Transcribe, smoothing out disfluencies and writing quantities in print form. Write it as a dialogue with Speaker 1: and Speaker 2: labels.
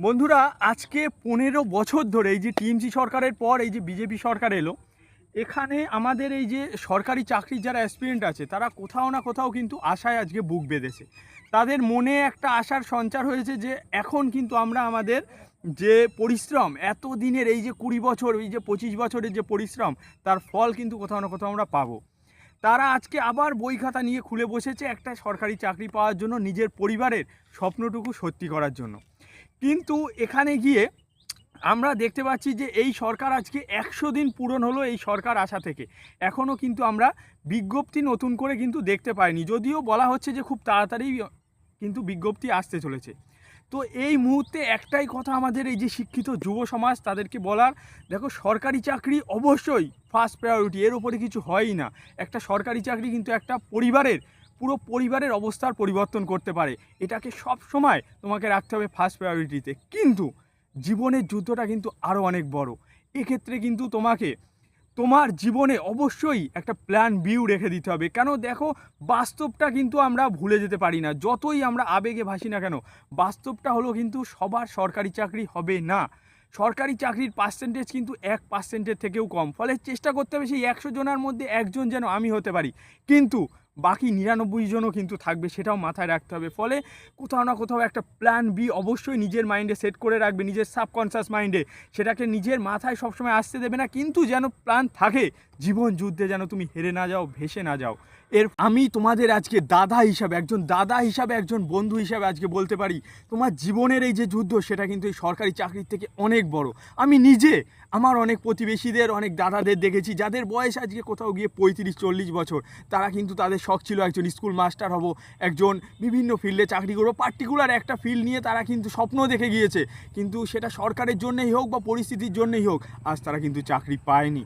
Speaker 1: বন্ধুরা, আজকে 15 বছর ধরে এই যে টিএমসি সরকারের পর এই যে বিজেপি সরকার এলো, এখানে আমাদের এই যে সরকারি চাকরির যারা অ্যাসপিরেন্ট আছে তারা কোথাও না কোথাও কিন্তু আশায় আজকে বুক বেঁধেছে। তাদের মনে একটা আশার সঞ্চার হয়েছে যে এখন কিন্তু আমরা আমাদের যে পরিশ্রম এত দিনের এই যে 20 বছর এই যে 25 বছরের যে পরিশ্রম তার ফল কিন্তু কোথাও না কোথাও আমরা পাবো। তারা আজকে আবার বই খাতা নিয়ে খুলে বসেছে একটা সরকারি চাকরি পাওয়ার জন্য, নিজের পরিবারের স্বপ্নটুকু সত্যি করার জন্য। কিন্তু এখানে গিয়ে আমরা দেখতে পাচ্ছি যে এই সরকার আজকে 100 দিন পূরণ হলো এই সরকার আসা থেকে, এখনও কিন্তু আমরা বিজ্ঞপ্তি নতুন করে কিন্তু দেখতে পাইনি, যদিও বলা হচ্ছে যে খুব তাড়াতাড়ি কিন্তু বিজ্ঞপ্তি আসতে চলেছে। তো এই মুহূর্তে একটাই কথা আমাদের এই যে শিক্ষিত যুব সমাজ তাদেরকে বলার, দেখো সরকারি চাকরি অবশ্যই ফার্স্ট প্রায়োরিটি, এর উপরে কিছু হয়ই না। একটা সরকারি চাকরি কিন্তু একটা পরিবারের পুরো পরিবারের অবস্থার পরিবর্তন করতে পারে, এটাকে সব সময় তোমাকে রাখতে হবে ফার্স্ট প্রায়োরিটিতে। কিন্তু জীবনের যুদ্ধটা কিন্তু আরও অনেক বড়। এক্ষেত্রে কিন্তু তোমাকে তোমার জীবনে অবশ্যই একটা প্ল্যান বিও রেখে দিতে হবে। কেন দেখো, বাস্তবটা কিন্তু আমরা ভুলে যেতে পারি না, যতই আমরা আবেগে ভাসি না কেন। বাস্তবটা হলো কিন্তু সবার সরকারি চাকরি হবে না। সরকারি চাকরির পার্সেন্টেজ কিন্তু 1% থেকেও কম। ফলে চেষ্টা করতে হবে সেই 100 জনের মধ্যে একজন যেন আমি হতে পারি, কিন্তু বাকি 99 জনও কিন্তু থাকবে, সেটাও মাথায় রাখতে হবে। ফলে কোথাও না কোথাও একটা প্ল্যান বি অবশ্যই নিজের মাইন্ডে সেট করে রাখবে, নিজের সাবকনসিয়াস মাইন্ডে। সেটাকে নিজের মাথায় সবসময় আসতে দেবে না, কিন্তু যেন প্ল্যান থাকে জীবন যুদ্ধে যেন তুমি হেরে না যাও, ভেসে না যাও। আমি তোমাদের আজকে দাদা হিসাবে, একজন বন্ধু হিসাবে আজকে বলতে পারি, তোমার জীবনের এই যে যুদ্ধ সেটা কিন্তু এই সরকারি চাকরির থেকে অনেক বড়। আমি নিজে আমার অনেক প্রতিবেশীদের, অনেক দাদাদের দেখেছি যাদের বয়স আজকে কোথাও গিয়ে 35-40 বছর। তারা কিন্তু তাদের শখ ছিল একজন স্কুল মাস্টার হব, একজন বিভিন্ন ফিল্ডে চাকরি করবো, পার্টিকুলার একটা ফিল্ড নিয়ে তারা কিন্তু স্বপ্ন দেখে গিয়েছে। কিন্তু সেটা সরকারের জন্যই হোক বা পরিস্থিতির জন্যই হোক, আজ তারা কিন্তু চাকরি পায়নি।